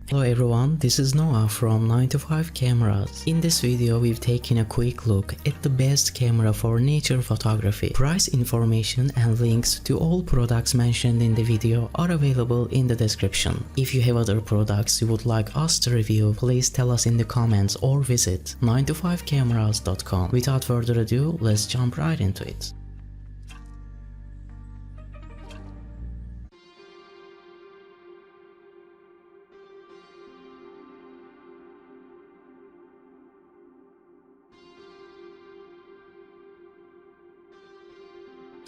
Hello everyone, this is Noah from 9 to 5 Cameras. In this video we've taken a quick look at the best camera for nature photography. Price information and links to all products mentioned in the video are available in the description. If you have other products you would like us to review, please tell us in the comments or visit 9to5cameras.com. Without further ado, let's jump right into it.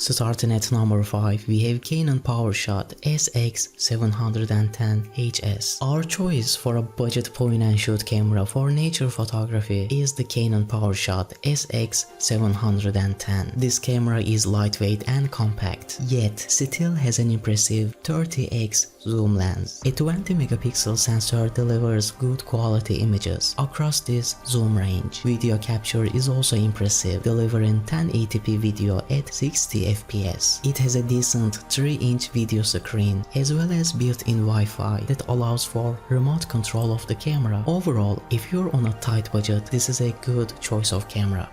Starting at number 5, we have Canon PowerShot SX710HS. Our choice for a budget point-and-shoot camera for nature photography is the Canon PowerShot SX710. This camera is lightweight and compact, yet still has an impressive 30x zoom lens. A 20 megapixel sensor delivers good quality images across this zoom range. Video capture is also impressive, delivering 1080p video at 60 FPS. It has a decent 3-inch video screen as well as built-in Wi-Fi that allows for remote control of the camera. Overall, if you're on a tight budget, this is a good choice of camera.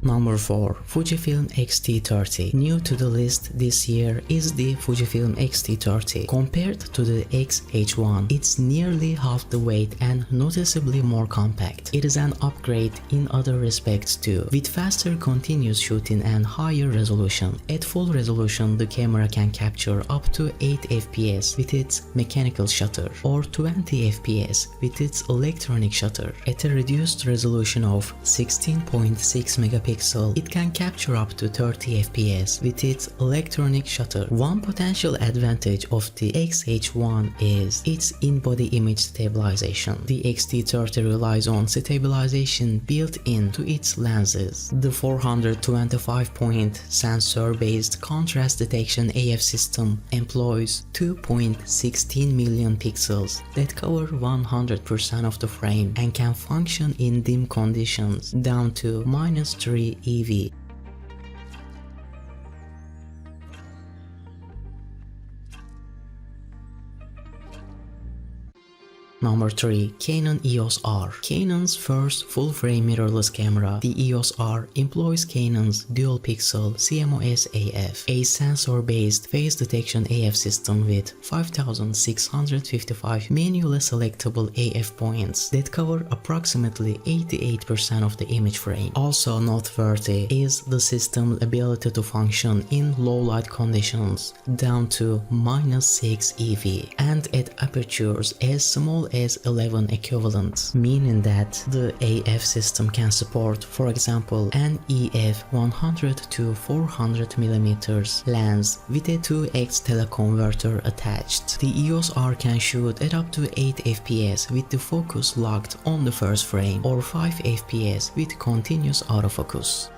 Number 4. Fujifilm X-T30. New to the list this year is the Fujifilm X-T30. Compared to the X-H1, it's nearly half the weight and noticeably more compact. It is an upgrade in other respects too, with faster continuous shooting and higher resolution. At full resolution, the camera can capture up to 8 FPS with its mechanical shutter or 20 FPS with its electronic shutter. At a reduced resolution of 16.6 megapixels, it can capture up to 30 FPS with its electronic shutter. One potential advantage of the X-H1 is its in-body image stabilization. The X-T30 relies on stabilization built into its lenses. The 425-point sensor-based contrast detection AF system employs 2.16 million pixels that cover 100% of the frame and can function in dim conditions down to -3 EV. Number 3. Canon EOS R. Canon's first full-frame mirrorless camera, the EOS R employs Canon's dual-pixel CMOS AF, a sensor-based face detection AF system with 5,655 manually selectable AF points that cover approximately 88% of the image frame. Also noteworthy is the system's ability to function in low-light conditions down to -6 EV and at apertures as small as 11 equivalent, meaning that the AF system can support, for example, an EF 100 to 400 mm lens with a 2x teleconverter attached. The EOS R can shoot at up to 8 FPS with the focus locked on the first frame or 5 FPS with continuous autofocus.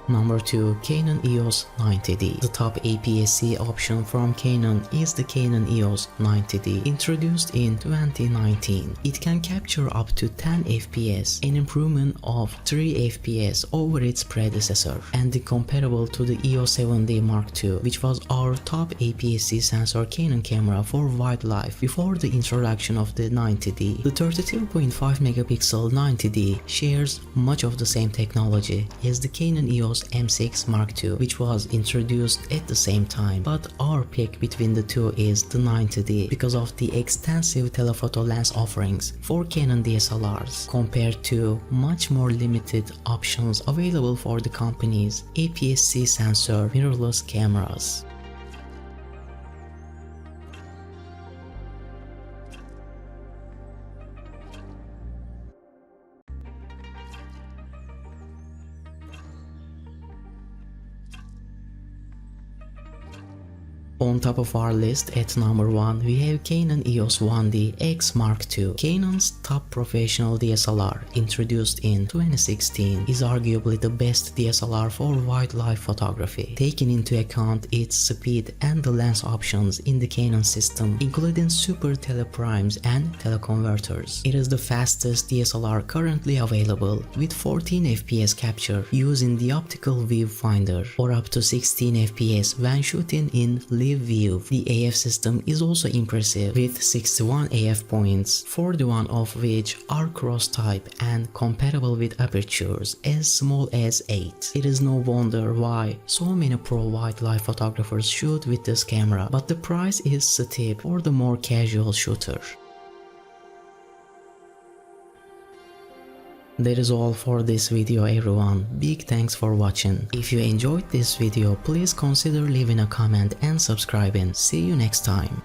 Number 2. Canon EOS 90D. The top APS-C option from Canon is the Canon EOS 90D, introduced in 2019. It can capture up to 10 FPS, an improvement of 3 FPS over its predecessor, and comparable to the EOS 7D Mark II, which was our top APS-C sensor Canon camera for wildlife before the introduction of the 90D. The 32.5 megapixel 90D shares much of the same technology as the Canon EOS M6 Mark II, which was introduced at the same time, but our pick between the two is the 90D because of the extensive telephoto lens offerings for Canon DSLRs compared to much more limited options available for the company's APS-C sensor mirrorless cameras. On top of our list at number 1 we have Canon EOS 1D X Mark II. Canon's top professional DSLR, introduced in 2016, is arguably the best DSLR for wildlife photography, taking into account its speed and the lens options in the Canon system, including super teleprimes and teleconverters. It is the fastest DSLR currently available, with 14 fps capture using the optical viewfinder, or up to 16 fps when shooting in live view. The AF system is also impressive, with 61 AF points, 41 of which are cross type and compatible with apertures as small as 8. It is no wonder why so many pro wildlife photographers shoot with this camera, but the price is steep for the more casual shooter. That is all for this video everyone. Big thanks for watching. If you enjoyed this video, please consider leaving a comment and subscribing. See you next time.